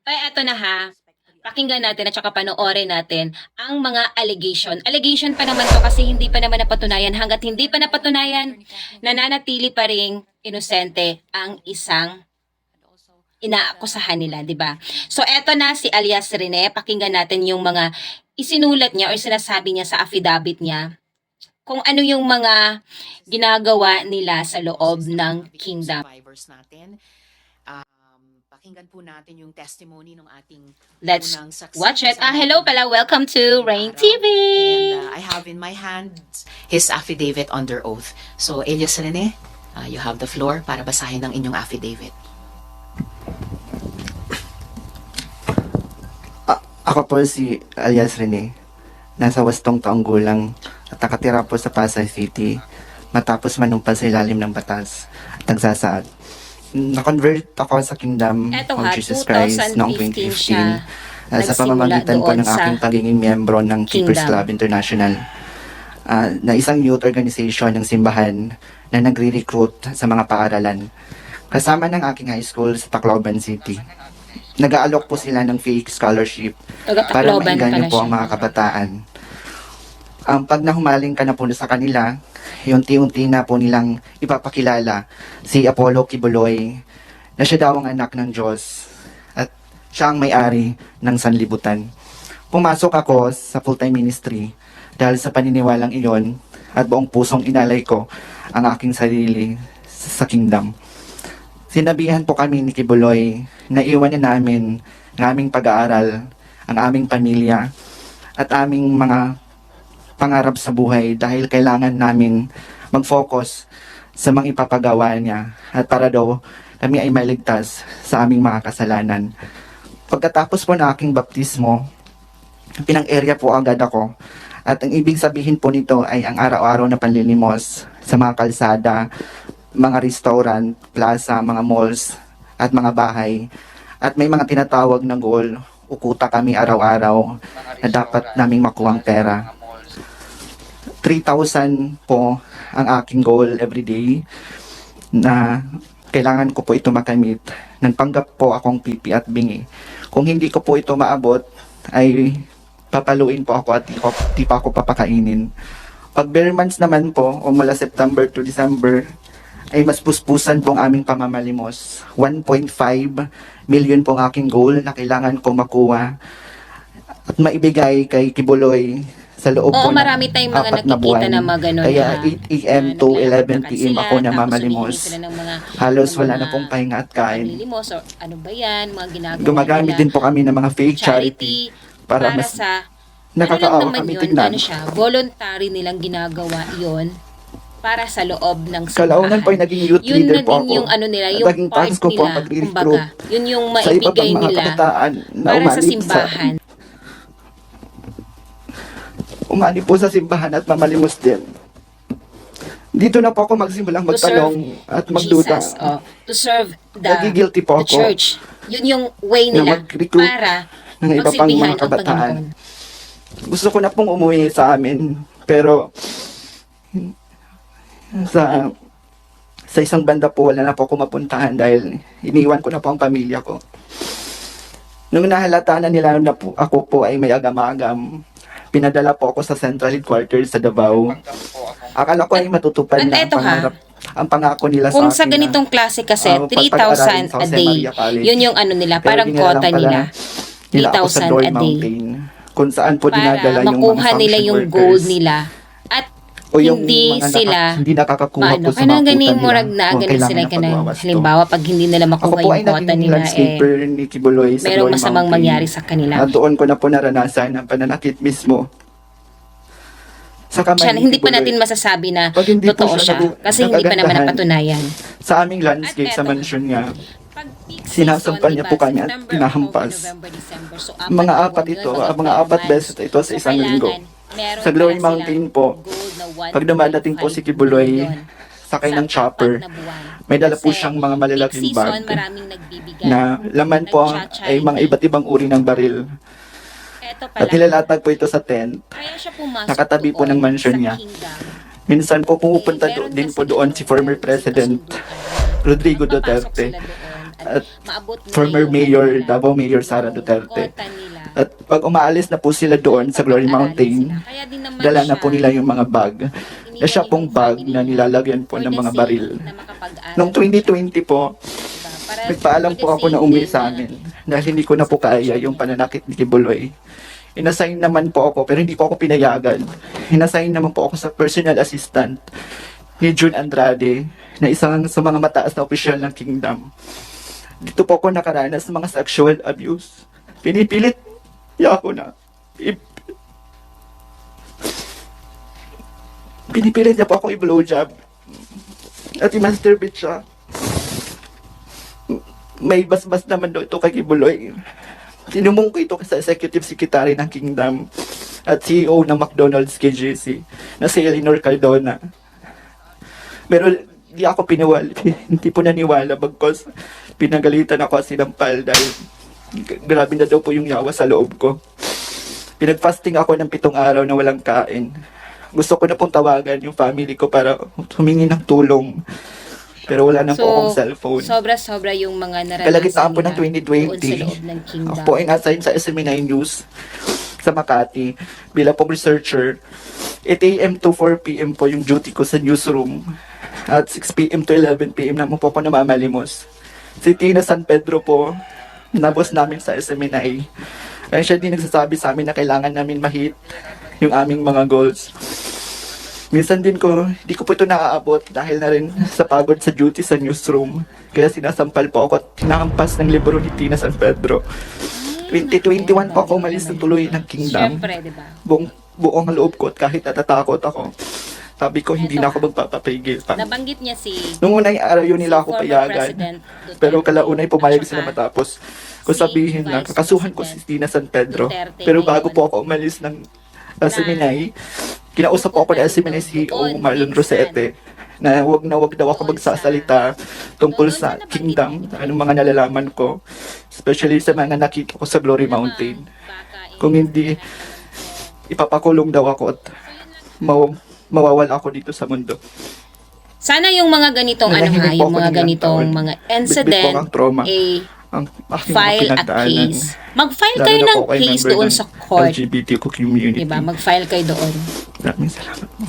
Ay, eto na ha. Pakinggan natin at saka panoorin natin ang mga allegation. Allegation pa naman to kasi hindi pa naman napatunayan. Hanggat hindi pa napatunayan, nananatili pa ring inosente ang isang inaakusahan nila, di ba? So, eto na si alias Rene. Pakinggan natin yung mga isinulat niya o sinasabi niya sa affidavit niya kung ano yung mga ginagawa nila sa loob ng kingdom. Natin. Pakinggan po natin yung testimony ng ating Let's unang success. watch it. Hello pala. Welcome to Rain TV. And I have in my hand his affidavit under oath. So, Elias Rene, you have the floor para basahin ang inyong affidavit. Ako po si alias Rene. Nasa 8 taong gulang at nakatira po sa Pasay City matapos manumpa sa ilalim ng batas at nagsasaad. Na-convert ako sa Kingdom Eto of ha, Jesus Christ noong 2015 siya 2015 sa pamamagitan po nagsimula ng doon aking sa pagiging miyembro ng Keepers Kingdom. Club International na isang youth organization ng simbahan na nagre-recruit sa mga paaralan. Kasama ng aking high school sa Tacloban City. Nag-aalok po sila ng fake scholarship para Taga-Tacloban maiganyo pala po ang siya. mga kabataan. Pag nahumaling ka na po sa kanila, unti-unti na po nilang ipapakilala si Apollo Kibuloy na siya daw ang anak ng Diyos at siya ang may-ari ng sanlibutan. Pumasok ako sa full-time ministry dahil sa paniniwalang iyon at buong pusong inalay ko ang aking sarili sa kingdom. Sinabihan po kami ni Kibuloy na iwanan namin ang aming pag-aaral, ang aming pamilya at aming mga pangarap sa buhay dahil kailangan namin mag-focus sa mga ipapagawa niya at para daw kami ay maligtas sa aming mga kasalanan. Pagkatapos po ng aking baptismo, pinang-area po agad ako at ang ibig sabihin po nito ay ang araw-araw na panlilimos sa mga kalsada, mga restaurant, plaza, mga malls at mga bahay at may mga tinatawag na goal, ukuta kami araw-araw na dapat naming makuhang pera. 3,000 po ang aking goal everyday na kailangan ko po ito makamit. Nagpanggap po akong pipi at bingi. Kung hindi ko po ito maabot, ay papaluin po ako at di pa ako papakainin. Pag bare months naman po, o mula September to December, ay mas puspusan po ang aming pamamalimos. 1.5 million po ang aking goal na kailangan ko makuha at maibigay kay Kibuloy sa loob Oo, po ng marami tayong mga 4 na buwan. nakikita na mga ganun. Kaya ha. 8 a.m. to 11 p.m. ako na mamalimos. Halos wala na pong pahinga at kain. Lilimos, or ano ba yan, mga ginagawa Gumagamit nila. din po kami ng mga fake charity para mas sa nakakaawa ano lang kami naman yun, tignan. ano siya, voluntary nilang ginagawa yon para sa loob ng simbahan. Kalaunan po ay naging youth Yun leader na po din ako. yung ano nila, At yung naging part task ko po ang nila, mag-recruit kumbaga, yun yung sa iba pang maibigay mga nila kabataan na para sa umali simbahan. umali po sa simbahan at mamalimos din. Dito na po ako magsimulang magtanong at magduda. Jesus, to serve Nagigilty po the ako church. Yun yung way na nila mag-recruit para ng iba pang magsilbihan mga ang kabataan. Panginoon. Gusto ko na pong umuwi sa amin, pero sa isang banda po wala na po ako mapuntahan dahil iniwan ko na po ang pamilya ko. Nung nahalata na nila na po, ako po ay may agam-agam, pinadala po ako sa Central Headquarters sa Davao. Akala ko ay matutupad At na eto ha, ang pangako nila kung sa sa akin ganitong klase kasi, pagpag-aralin 3,000 sa a Jose day, Maria College. yun yung ano nila, Pero parang dinala lang quota pala nila, nila ako sa 3,000 Door a day. Mountain, kung saan po dinadala Para yung mga makuha nila function yung workers goal nila at o yung hindi mga sila hindi nakakakuha maano. po sa Kanang mga ganing quota murag nila na kung ganun kailangan sila ng kanang pagwawasto. halimbawa pag hindi nila Ako makuha po ay yung quota naging nila landscaper ni Kibuloy sa merong Glory masamang Mountain. mangyari sa kanila. At doon ko na po naranasan ang pananakit mismo sa kamay Siya, ni hindi pa Kibuloy. natin masasabi na Pag hindi po totoo siya siya kasi hindi pa naman nagagandahan napatunayan. sa aming landscape At sa eto, mansion niya, Pag peak sinasampal season, niya diba, po kami at September, tinahampas. October, November, December. So, mga na apat buwan ito, yun, mga 4 months. beses ito sa isang linggo. Meron Sa Glory pala Mountain silang po, goal na 1.5 pag dumadating po si Kibuloy, million sakay sa ng chopper, apat na buwan. may dala po Kasi siyang mga malalaking peak season, bag maraming nagbibigay. na laman po ay mga iba't ibang uri ng baril. Eto At pala, nilalatag po ito sa tent. kaya siya pumasok Nakatabi po ng doon mansion sa niya. kingdom. Minsan po pumupunta Meron din kasi po doon dito si former yung President kasunduan. Rodrigo Magpapasok Duterte. sila doon at at maabot nila former yung Mayor, ano nila, Davao Mayor Sara yung Duterte. kota nila. At pag umaalis na po sila doon sa Glory Pag-aralin Mountain, sila. Kaya din naman dala na siya, po nila yung mga bag. iniwan Na siya yung pong bag family na niya nilalagyan po for ng the mga sake baril. na makapag-aral Noong 2020 po, siya, diba? Para nagpaalam for po the ako na sake umuwi din sa amin dahil hindi ko na po kaya yung pananakit ni Kibuloy. Inassign naman po ako pero hindi po ako pinayagan. Inassign naman po ako sa personal assistant ni June Andrade na isang sa mga mataas na opisyal ng Kingdom. Dito po ako nakaranas ng mga sexual abuse. Pinipilit niya ako na pinipilit niya po ako i-blowjob at i-masturbate siya. May basbas naman daw ito kay Kibuloy. Tinumong ko ito sa Executive Secretary ng Kingdom at CEO ng McDonald's KJC na si Eleanor Cardona. Pero di ako hindi po naniwala bagkos pinagalitan ako at sinampal dahil grabe na daw po yung yawa sa loob ko. Pinag-fasting ako ng 7 araw na walang kain. Gusto ko na pong tawagan yung family ko para humingi ng tulong. Pero wala na po akong cellphone. Sobra-sobra yung mga naranasan Kalagitnaan po ng nila doon sa 2020, loob ng Kingdom. ako po ay assigned sa SME9 News sa Makati bilang pong researcher. 8 a.m. to 4 p.m. po yung duty ko sa newsroom. At 6 p.m. to 11 p.m. naman po ako namamalimos. Si Tina San Pedro po, nabos namin sa SME9. Kaya siya din nagsasabi sa amin na kailangan namin ma-hit yung aming mga goals. Minsan din hindi ko po ito naaabot dahil na rin sa pagod sa duty sa newsroom. Kaya sinasampal po ako at hinahampas ng libro ni Tina San Pedro. 2021 po ako umalis ng tuloy ng Kingdom. Siyempre, di ba? Buong loob ko at kahit natatakot ako. Sabi ko hindi na ako magpapapigil pa. Nabanggit niya si Nung unang araw yun nila ako former payagan. President Duterte Pero kalaunay pumayag at sila saka matapos ko sabihin na Vice kakasuhan ko si President Tina San Pedro. Duterte Pero bago ngayon po ako umalis ng Seminay, kinausap po ako ng Seminay CEO Marlon Rosete na wag daw ako magsasalita tungkol sa Kingdom, anong mga nalalaman ko, especially sa mga nakita ko sa Glory Mountain. Kung hindi, ipapakulong daw ako at mawawala ako dito sa mundo. Sana yung mga ganitong Nanahimik po yung ako mga ng ilang ganitong taon. mga Bitbit po incident, ang trauma. Ang aking mga file a pinagdaanan. case. Mag-file Lalo kayo na ng po kay case member doon ng sa court. LGBTQ community. Diba? Mag-file kayo doon. Maraming salamat po.